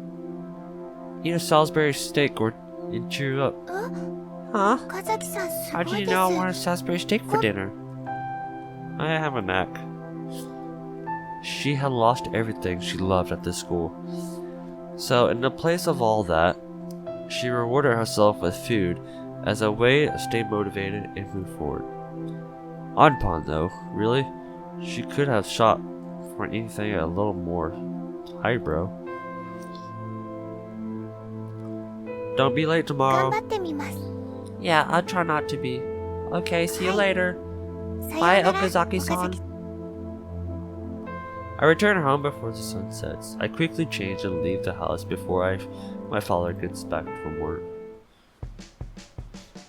Eat a Salisbury steak or and cheer you up. huh? 岡崎さんす How ご did い you で know I す。 wanted Salisbury steak for dinner? I have a knack. She had lost everything she loved at this school. So, in the place of all that, she rewarded herself with food as a way to stay motivated and move forward. Anpon, though, really? She could have shot for anything a little more highbrow. Don't be late 頑 tomorrow. 張ってみます。 Yeah, I'll try not to be. Okay, see you Hi. later. さよう Bye, なら Okazaki-san. I return home before the sun sets. I quickly change and leave the house before my father gets back from work.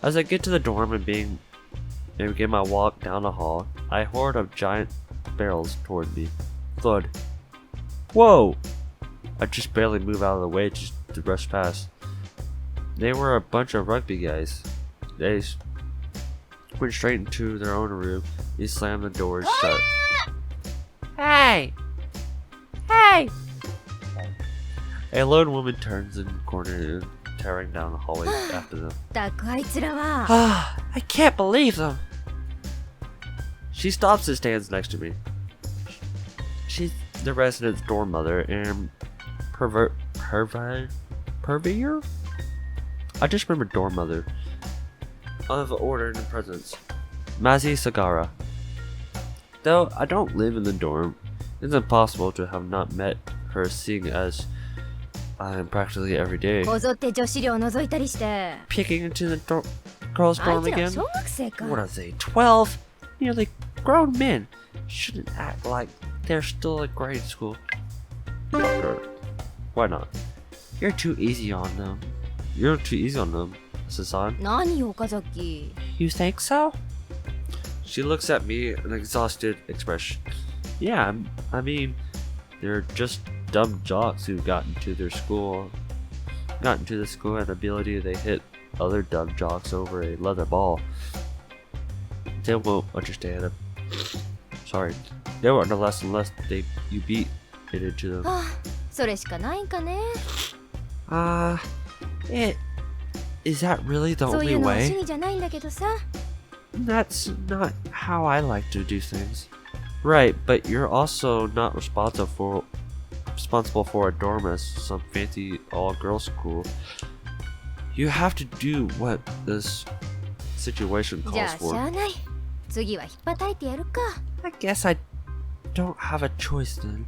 As I get to the dorm and begin my walk down the hall, I horde of giant barrels toward me. Thud. Whoa! I just barely move out of the way just to rush past. They were a bunch of rugby guys. They went straight into their own room. They slammed the doors shut. Hey! Hey! A lone woman turns in the corner and tearing down the hallway after them. ったくあいつらは。 I can't believe them. She stops and stands next to me. She's the resident's dorm mother and purveyor? I just remember dorm mother. Of order and presence. Mazi Sagara. Though I don't live in the dorm, it's impossible to have not met her seeing as I am practically every day. こぞって女子寮覗いたりして。 Peeking into the girls' あい dorm つら again? 小学生か。 What are they, 12? Nearly grown men. Shouldn't act like they're still at grade school. Sure. Why not? You're too easy on them. You're too easy on them, Sasan. 何よ岡崎。 You think so? She looks at me, an exhausted expression. Yeah, I mean, they're just dumb jocks who got into the school and ability they hit other dumb jocks over a leather ball. They won't understand it. Sorry. They won't unless you beat it into them. はあ、それしかないんかね。 Is that really the そうい only うのは趣 way? 味じゃないんだけどさ。 That's not how I like to do things. Right, but you're also not responsible for a dorm as some fancy all-girls school. You have to do what this situation じゃ calls あし for. ゃあない。次は引っ叩いてやるか。 I guess I don't have a choice then.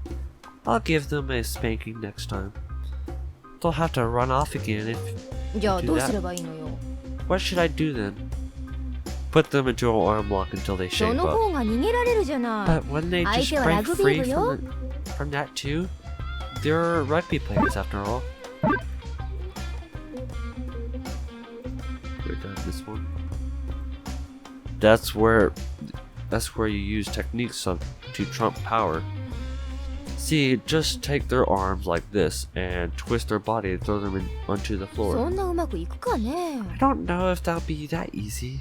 I'll give them a spanking next time. They'll have to run off again if... じゃあ Do どう that. すればいいのよ。 What should I do then? Put them into an arm lock until they そ shape の up. 方が逃げられるじゃない But。wouldn't they just 相手は break ラグビ free ー部よ。 from that too? They're rugby players after all. We're done this one. That's where that's where you use techniques to trump power. See, just take their arms like this and twist their body and throw them onto the そ floor. んなうまくいくかね I don't know if that'll be that easy.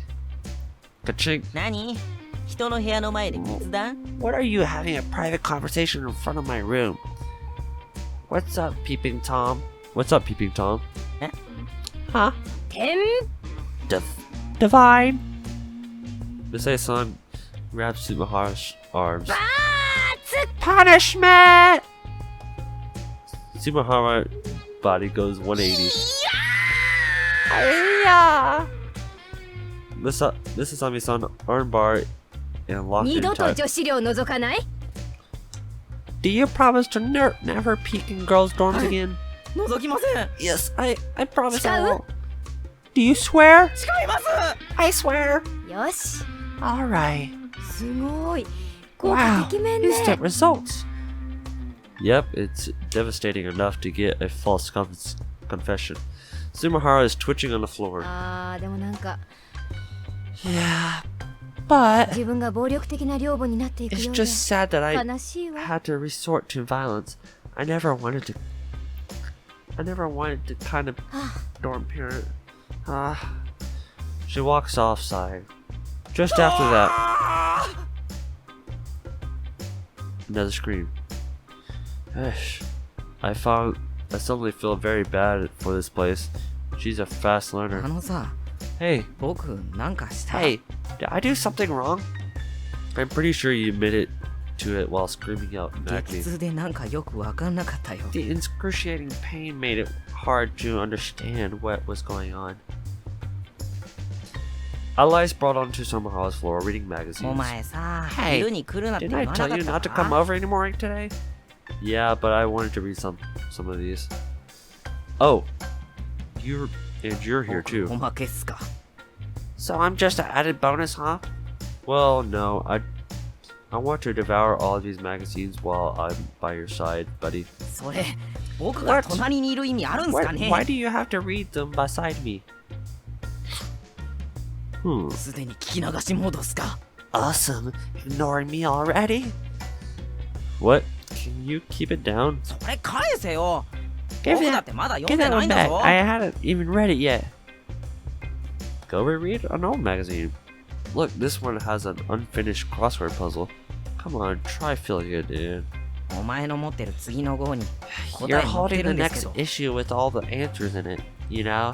Ka-chink. 何人の部屋の前で決断 What are you having a private conversation in front of my room? What's up, Peeping Tom? What's up, Peeping Tom? Huh? てん Divine? Misei-san grabs Sumahara's arms. Punishment! Sumahara's body goes 180. Yeah. Misasami-san armbar and locked 二 in 度と tight. 女子寮覗かない Do you promise to never peek in girls' dorms again? 覗きません Yes, I promise I 誓う won't. Do you swear? 誓います I swear. よし Alright. すごい効果 Wow. てきめんね Instant results. Yep, it's devastating enough to get a false confession. Sumahara is twitching on the floor. あーでもなんか Yeah. But 自分が暴力的な寮母になっていく it's ようで just sad that I 悲しいわ had to resort to violence. I never wanted to kind of dorm parent. She walks off, sighing. Just after that, another scream. Esh. I suddenly feel very bad for this place. She's a fast あ learner. のさ Hey, 僕なんかした Hey, did I do something wrong? I'm pretty sure you admitted to it while screaming out 激 Magni. 痛でなんかよくわかんなかったよ The excruciating pain made it hard to understand what was going on. Allies brought onto Sumahara's floor reading お magazines. 前さ Hey, 昼に来るなって言 Didn't わ I なか tell っ you た not to come か over anymore today? Yeah, but I wanted to read some of these. Oh, you're here お too. まけっすか So I'm just an added bonus, huh? Well, no, I want to devour all of these magazines while I'm by your side, buddy. それ僕が What? 隣にいる意味あるんすかね Why do you have to read them beside me? Hmm. すでに聞き流しモードっすか Awesome. Ignoring me already? What? Can you keep it down? それ返せよ Give 僕だっ that, てまだ読 give んで that ない one んだ back. ぞ I hadn't even read it yet. Go reread an old magazine. Look, this one has an unfinished crossword puzzle. Come on, try filling it in. お前の持ってる次の号に You're 答え持って holding る the んですけ next ど issue with all the answers in it, you know?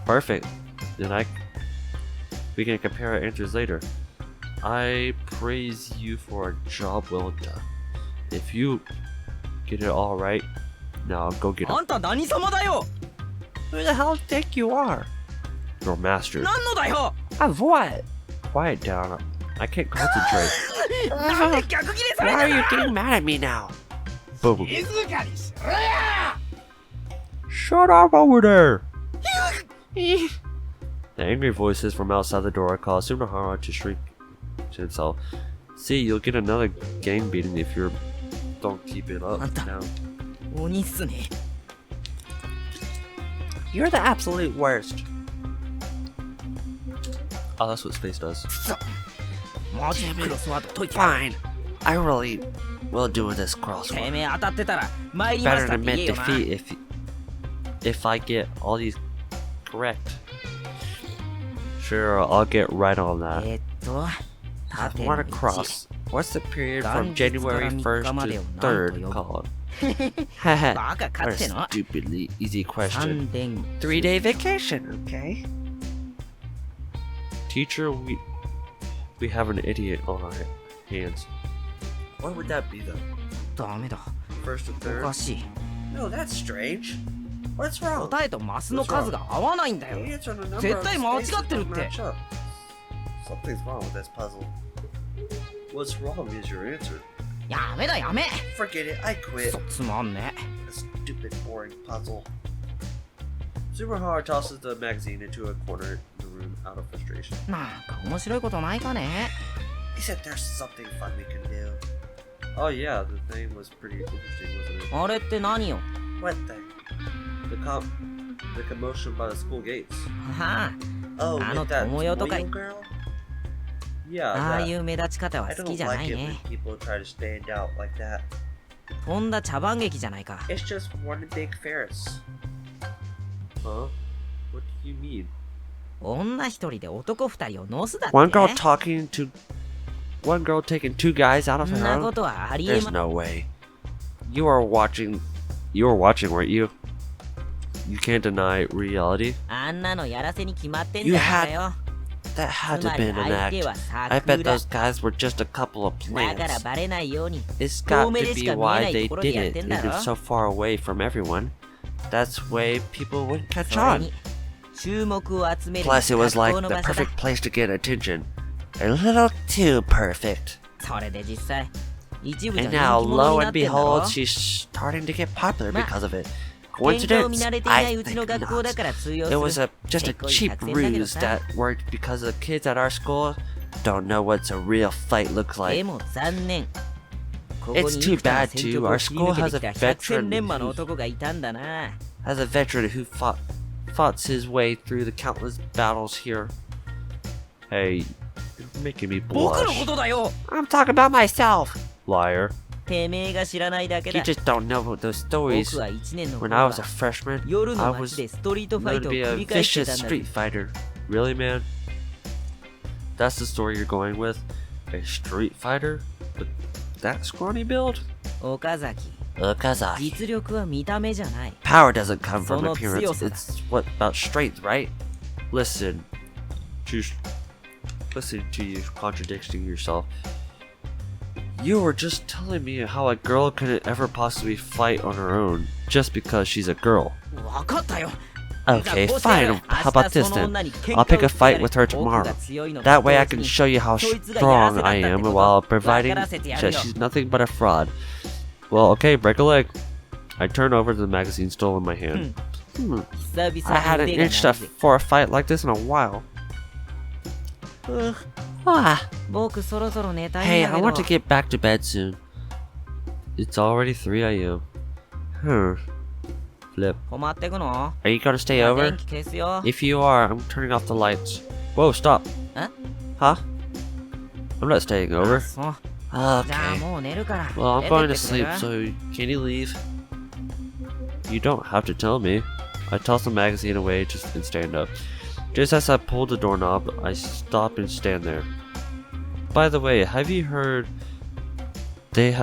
Perfect. Then we can compare our answers later. I praise you for a job well done. If you get it all right, now go get あ it. んた何様だよ Who the hell think you are? Your master. 何のだよ Of what? Quiet down. I can't concentrate. なんで逆ギレされ Why た are ん you だ getting mad at me now? Boom. 静かにしろや Shut up over there! The angry voices from outside the door cause Sumahara to shriek to himself. See, you'll get another gang beating if you don't keep it up Anta. now. 鬼っすね You're the absolute worst. Oh, that's what space does. マジクロスワード解いて Fine. I really will do this て crossword. めえ当たってたら参りまし Better た to って言え admit よな defeat If I get all these correct. Sure, I'll get right on that. 縦 What の a 1 cross. What's the period from 元日から January 3 1st まで to を何と 3rd 呼ぶ called? Haha. バカか What って a の stupidly easy question. 3連 3-day vacation, okay? Teacher, we have an idiot on our hands. What would that be though? ダメだ First and おかしい No, that's strange. What's wrong? 答えとマスの数が合わないんだよ answer and the number 絶対 of 間違 spaces ってるっ don't て match up. Something's wrong with this puzzle. What's wrong is your answer. やめだやめ Forget it, I く quit. そつまんね A stupid, boring puzzle. Sumahara tosses the magazine into a corner in the room out of frustration. なんか面白いことないかね Isn't there something fun we can do? Oh yeah, the thing was pretty interesting, wasn't あれって何よ What thing? it? The commotion by the school gates. はあ Oh, I with don't that know, Tomoyo Tomoyo Tokai. girl? Yeah, ああ that. いう目立ち方は I 好き don't じゃな like い it ね when people try to stand out like that. とんだ茶番劇じゃないか It's just one big Ferris. Huh? What do you mean? 女一人で男二人を乗すだって One girl taking 2 guys out そ of ん her なこ own? とはありえ There's ま no way. You were watching, weren't you? You can't deny reality. あんなのやらせに決まってん You だ had からよ That had つ to ま have り been an 相手 act. は I サ bet クラ those guys were just a couple of だから plants. バレないように It's got to be 遠目でしか見えない why they ところで did やっ it, てんだ even ろ so far away from everyone. That's way people wouldn't catch それ on. に注目を集める Plus, it was 格 like 好の the 場所だ perfect place to get attention. A little too perfect. それで実際一部じゃ And 人 now, 気者に lo なっ and てんだろ behold, she's starting to get popular Ma- because of it. 喧嘩を見慣れ Coincidence? ていな I いうちの think 学校だ not. から通用す It る was just a せっこい cheap 作戦だけど ruse さ that worked because the kids at our school don't know what a real fight looks で like. も残念ここに It's too いくつかの bad 戦 too. 局を Our 切り school 抜け has て a きた百戦 veteran 錬磨の who 男がいたんだな has a veteran who fought his way through the countless battles here. Hey, you're making me 僕のこ blush. とだよ I'm talking about myself. Liar. てめえが知らないだけ You だ just don't know those 僕 stories. は1年の When 頃 I は was a freshman, 夜 I の街 was でストリートファイ known ト to を be 繰 a り返してた vicious んだ street fighter. Really, man? That's the story you're going with? A street fighter? With that scrawny build? 岡崎 Okazaki. 実力は見た目じゃない Power doesn't come from その appearance. 強さだ。 It's what about strength, right? Listen to you contradicting yourself. You were just telling me how a girl couldn't ever possibly fight on her own just because she's a girl. 分かったよ Okay, fine. How about this then? I'll pick a fight with her tomorrow. That way I can show you how strong I am while providing that she's nothing but a fraud. Well, okay, break a leg. I turn over the magazine still in my hand. Hmm. 久々 I に hadn't 腕が itched 鳴るぜ for a fight like this in a while. Ah. 僕そろそろ寝たいん Hey, だ I け want ど to get back to bed soon. It's already 3 a.m. Flip. 困ってくの Are you gonna stay 電 over? 気消すよ If you are, I'm turning off the lights. Whoa, stop. Huh? I'm not staying あ over. そうじゃあ Okay. もう寝るから Well, I'm 出 going て to ってくれ sleep, る so can you leave? You don't have to tell me. I toss the magazine away and stand up. Just as I pull the doorknob, I stop and stand there. By the way, have you heard they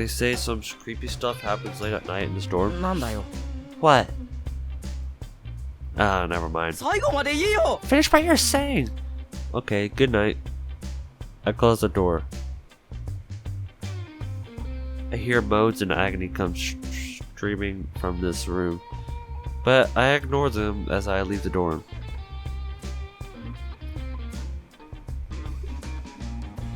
say some creepy stuff happens late at night in the storm? なんだよ What? Ah, never mind. 最後まで言えよ Finish what you're saying. Okay, good night. I close the door. I hear moans and agony come streaming from this room, but I ignore them as I leave the dorm.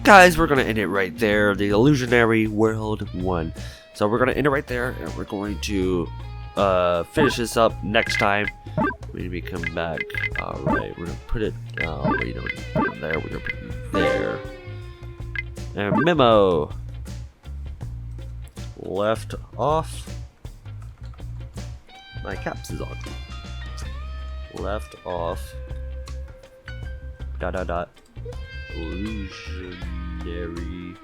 Guys, we're gonna end it right there. The Illusionary World 1. So we're gonna end it right there, and we're going to finish this up next time. Maybe come back. Alright, we're gonna put it. Oh, we don't need to put it there. We're gonna put it there. And memo. Left off. My caps is on. Left off. Dot dot dot. Illusionary.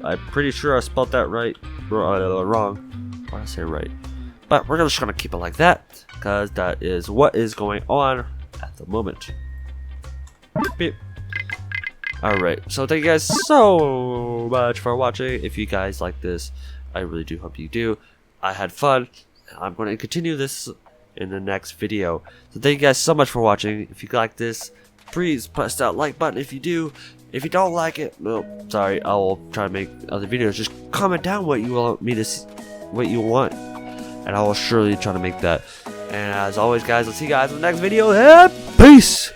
I'm pretty sure I spelled that right. Wrong. Why did I say right? But we're just gonna keep it like that, because that is what is going on at the moment. Beep. Alright, so thank you guys so much for watching. If you guys like this, I really do hope you do. I had fun. I'm going to continue this in the next video. So thank you guys so much for watching. If you like this, please press that like button if you do. If you don't like it, well, sorry, I will try to make other videos. Just comment down what you want me to see, what you want, and I will surely try to make that. And as always, guys, I'll see you guys in the next video. And peace!